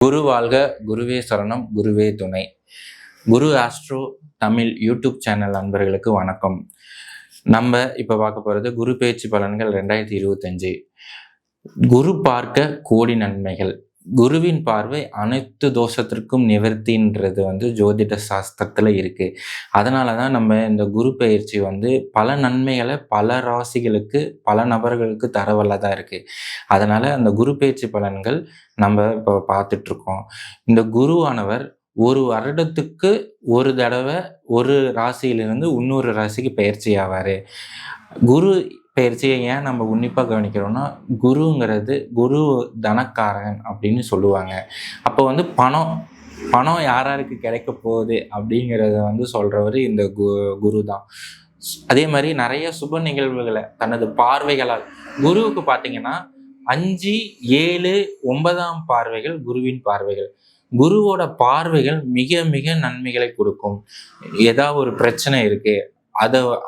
குரு வாழ்க, குருவே சரணம், குருவே துணை. குரு ஆஸ்ட்ரோ தமிழ் யூடியூப் சேனல் நண்பர்களுக்கு வணக்கம். நம்ம இப்போ பார்க்க போகிறது குரு பேச்சு பலன்கள் 2025. குரு பார்க்க கோடி நன்மைகள். குருவின் பார்வை அனைத்து தோஷத்திற்கும் நிவர்த்தின்றது ஜோதிட சாஸ்திரத்தில் இருக்குது. அதனால தான் நம்ம இந்த குரு பயிற்சி பல நன்மைகளை பல ராசிகளுக்கு பல நபர்களுக்கு தரவல்லதாக இருக்குது. அதனால் அந்த குரு பயிற்சி பலன்கள் நம்ம இப்போ பார்த்துட்ருக்கோம். இந்த குருவானவர் ஒரு வருடத்துக்கு ஒரு தடவை ஒரு ராசியிலிருந்து இன்னொரு ராசிக்கு பயிற்சி ஆவார். குரு பயிற்சியை ஏன் நம்ம உன்னிப்பாக கவனிக்கிறோம்னா, குருங்கிறது குரு தனக்காரகன் அப்படின்னு சொல்லுவாங்க. அப்போ பணம் யாராருக்கு கிடைக்க போகுது அப்படிங்கிறத சொல்கிறவர் இந்த குரு தான். அதே மாதிரி நிறைய சுப நிகழ்வுகளை தனது பார்வைகளால் குருவுக்கு பார்த்தீங்கன்னா 5, 7, 9ஆம் பார்வைகள் குருவின் பார்வைகள். குருவோட பார்வைகள் மிக மிக நன்மைகளை கொடுக்கும். ஏதாவது ஒரு பிரச்சனை இருக்கு,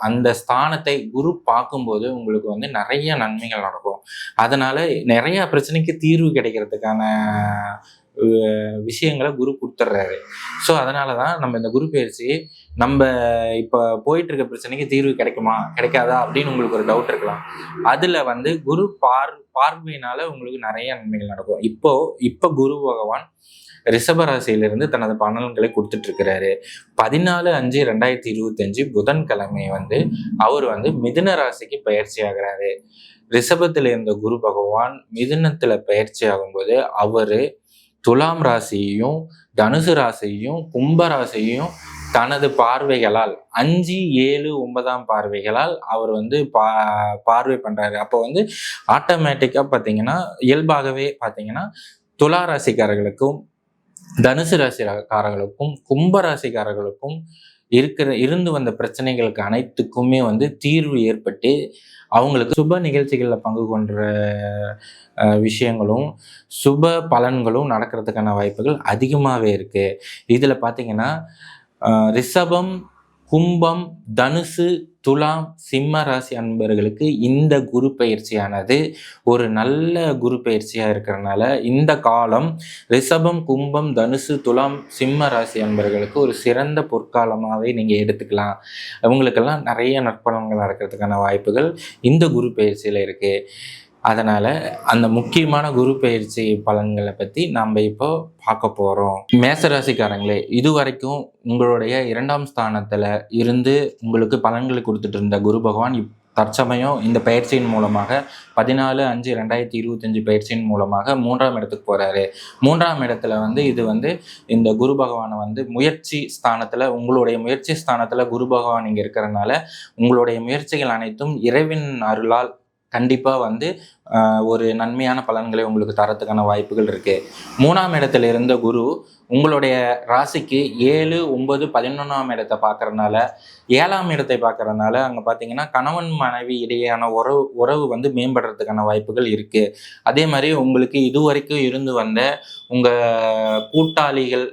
அந்த ஸ்தானத்தை குரு பார்க்கும்போது உங்களுக்கு நிறைய நன்மைகள் நடக்கும். அதனால நிறைய பிரச்சனைக்கு தீர்வு கிடைக்கிறதுக்கான விஷயங்களை குரு கொடுத்துட்றாரு. ஸோ அதனால தான் நம்ம இந்த குரு பயிற்சி நம்ம இப்போ போயிட்டு இருக்க பிரச்சனைக்கு தீர்வு கிடைக்குமா கிடைக்காதா அப்படின்னு உங்களுக்கு ஒரு டவுட் இருக்கலாம். அதில் குரு பார்வையினால உங்களுக்கு நிறைய நன்மைகள் நடக்கும். இப்போ குரு பகவான் ரிஷபராசியிலிருந்து தனது பலன்களை கொடுத்துட்டு இருக்கிறாரு. 14/5/2025 புதன்கிழமை அவர் மிதுன ராசிக்கு பயிற்சி ஆகிறாரு. ரிஷபத்தில் இருந்த குரு பகவான் மிதுனத்துல பயிற்சி ஆகும்போது அவரு துலாம் ராசியையும் தனுசு ராசியையும் கும்ப ராசியையும் தனது பார்வைகளால் 5, 7, 9ஆம் பார்வைகளால் அவர் பார்வை பண்றாரு. அப்போ ஆட்டோமேட்டிக்கா பார்த்தீங்கன்னா இயல்பாகவே பார்த்தீங்கன்னா துலா ராசிக்காரர்களுக்கும் தனுசு ராசிக்காரர்களுக்கும் கும்ப ராசிக்காரர்களுக்கும் இருந்து வந்த பிரச்சனைகளுக்கு அனைத்துக்குமே தீர்வு ஏற்பட்டு அவங்களுக்கு சுப நிகழ்ச்சிகளில் பங்கு கொண்ட விஷயங்களும் சுப பலன்களும் நடக்கிறதுக்கான வாய்ப்புகள் அதிகமாகவே இருக்கு. இதில் பார்த்தீங்கன்னா ரிஷபம், கும்பம், தனுசு, துலாம், சிம்ம ராசி அன்பர்களுக்கு இந்த குரு பயிற்சியானது ஒரு நல்ல குரு பயிற்சியாக இருக்கிறதுனால இந்த காலம் ரிஷபம், கும்பம், தனுசு, துலாம், சிம்ம ராசி அன்பர்களுக்கு ஒரு சிறந்த பொற்காலமாகவே நீங்கள் எடுத்துக்கலாம். அவங்களுக்கெல்லாம் நிறைய நற்பலன்கள் நடக்கிறதுக்கான வாய்ப்புகள் இந்த குரு பயிற்சியில் இருக்குது. அதனால் அந்த முக்கியமான குரு பயிற்சி பலன்களை பற்றி நம்ம இப்போ பார்க்க போகிறோம். மேசராசிக்காரங்களே, இதுவரைக்கும் உங்களுடைய 2ஆம் ஸ்தானத்தில் இருந்து உங்களுக்கு பலன்களை கொடுத்துட்டு இருந்த குரு பகவான் தற்சமயம் இந்த பயிற்சியின் மூலமாக 14/5/2025 பயிற்சியின் மூலமாக 3ஆம் இடத்துக்கு போகிறாரு. 3ஆம் இடத்துல இது இந்த குரு பகவானை முயற்சி ஸ்தானத்தில் உங்களுடைய முயற்சி ஸ்தானத்தில் குரு பகவான் இங்கே இருக்கிறதுனால உங்களுடைய முயற்சிகள் அனைத்தும் இறைவன் அருளால் கண்டிப்பாக ஒரு நன்மையான பலன்களை உங்களுக்கு தரத்துக்கான வாய்ப்புகள் இருக்குது. 3ஆம் இடத்துல இருந்த குரு உங்களுடைய ராசிக்கு 7, 9, 11ஆம் இடத்தை பார்க்கறதுனால 7ஆம் இடத்தை பார்க்கறதுனால அங்கே பார்த்தீங்கன்னா கணவன் மனைவி இடையேயான உறவு மேம்படுறதுக்கான வாய்ப்புகள் இருக்குது. அதே மாதிரி உங்களுக்கு இதுவரைக்கும் இருந்து வந்த உங்கள் கூட்டாளிகள்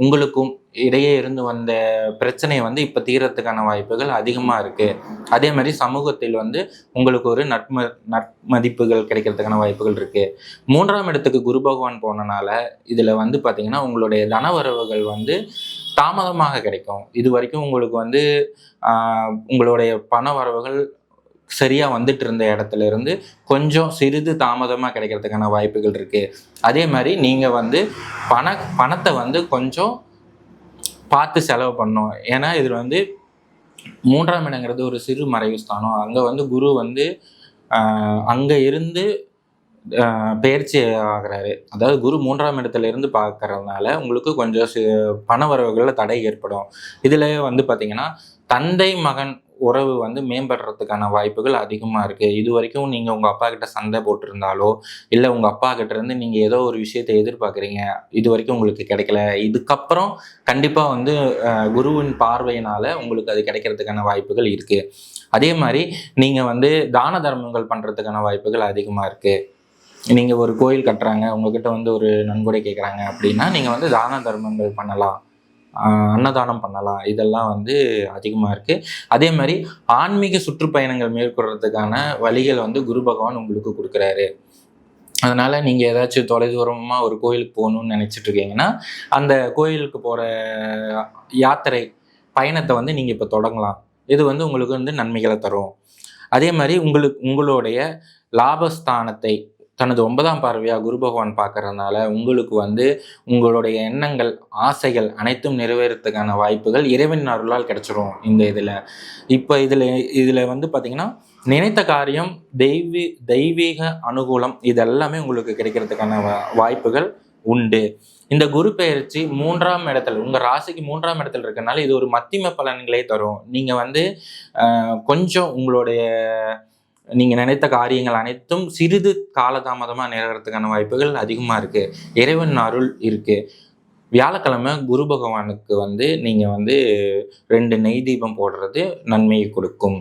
உங்களுக்கும் இடையே இருந்து வந்த பிரச்சனையை இப்போ தீரத்துக்கான வாய்ப்புகள் அதிகமாக இருக்குது. அதே மாதிரி சமூகத்தில் உங்களுக்கு ஒரு நட்மதிப்புகள் கிடைக்கிறதுக்கான வாய்ப்புகள் இருக்குது. 3ஆம் இடத்துக்கு குரு பகவான் போனனால இதில் பார்த்தீங்கன்னா உங்களுடைய தனவரவுகள் தாமதமாக கிடைக்கும். இது வரைக்கும் உங்களுக்கு உங்களுடைய பண வரவுகள் சரியாக வந்துட்டு இருந்த இடத்துல இருந்து கொஞ்சம் சிறிது தாமதமாக கிடைக்கிறதுக்கான வாய்ப்புகள் இருக்குது. அதே மாதிரி நீங்கள் பணத்தை கொஞ்சம் பார்த்து செலவு பண்ணணும். ஏன்னா இதில் 3ஆம் இடங்கிறது ஒரு சிறு மறைவு ஸ்தானம். அங்கே குரு அங்கே இருந்து பயிற்சி ஆகிறாரு. அதாவது குரு 3ஆம் இடத்துல இருந்து பார்க்கறதுனால உங்களுக்கு கொஞ்சம் பண வரவுகளில் தடை ஏற்படும். இதில் பார்த்தீங்கன்னா தந்தை மகன் உறவு மேம்படுறதுக்கான வாய்ப்புகள் அதிகமாக இருக்குது. இது வரைக்கும் நீங்கள் உங்கள் அப்பா கிட்ட சண்டை போட்டிருந்தாலோ இல்லை உங்கள் அப்பா கிட்ட இருந்து நீங்கள் ஏதோ ஒரு விஷயத்தை எதிர்பார்க்குறீங்க, இது வரைக்கும் உங்களுக்கு கிடைக்கல, இதுக்கப்புறம் கண்டிப்பாக குருவின் பார்வையினால் உங்களுக்கு அது கிடைக்கிறதுக்கான வாய்ப்புகள் இருக்குது. அதே மாதிரி நீங்கள் தான தர்மங்கள் பண்ணுறதுக்கான வாய்ப்புகள் அதிகமாக இருக்குது. நீங்கள் ஒரு கோயில் கட்டுறாங்க, உங்ககிட்ட ஒரு நன்கொடை கேட்குறாங்க அப்படின்னா நீங்கள் தான தர்மங்கள் பண்ணலாம், அன்னதானம் பண்ணலாம். இதெல்லாம் அதிகமாக இருக்குது. அதே மாதிரி ஆன்மீக சுற்றுப்பயணங்கள் மேற்கொள்றதுக்கான வழிகள் குரு பகவான் உங்களுக்கு கொடுக்குறாரு. அதனால நீங்கள் ஏதாச்சும் தொலைதூரமாக ஒரு கோயிலுக்கு போகணும்னு நினச்சிட்டு இருக்கீங்கன்னா அந்த கோயிலுக்கு போகிற யாத்திரை பயணத்தை வந்து நீங்கள் இப்போ தொடங்கலாம். இது வந்து உங்களுக்கு வந்து நன்மைகளை தரும். அதே மாதிரி உங்களுடைய லாபஸ்தானத்தை தனது 9ஆம் பார்வையா குரு பகவான் பார்க்கறதுனால உங்களுக்கு வந்து உங்களுடைய எண்ணங்கள், ஆசைகள் அனைத்தும் நிறைவேறதுக்கான வாய்ப்புகள் இறைவன் அருளால் கிடைச்சிரும். இந்த இப்போ இதில் வந்து பார்த்தீங்கன்னா நினைத்த காரியம், தெய்வீக அனுகூலம் இதெல்லாமே உங்களுக்கு கிடைக்கிறதுக்கான வாய்ப்புகள் உண்டு. இந்த குரு பெயர்ச்சி 3ஆம் இடத்துல, உங்க ராசிக்கு 3ஆம் இடத்துல இருக்கனால இது ஒரு மத்திம பலன்களே தரும். நீங்க வந்து கொஞ்சம் உங்களுடைய நீங்க நினைத்த காரியங்கள் அனைத்தும் சிறிது காலதாமதமா நிறைவேறதுக்கான வாய்ப்புகள் அதிகமா இருக்கு. இறைவன் அருள் இருக்கு. வியாழக்கிழமை குரு பகவானுக்கு வந்து நீங்க வந்து 2 நெய் தீபம் போடுறது நன்மையை கொடுக்கும்.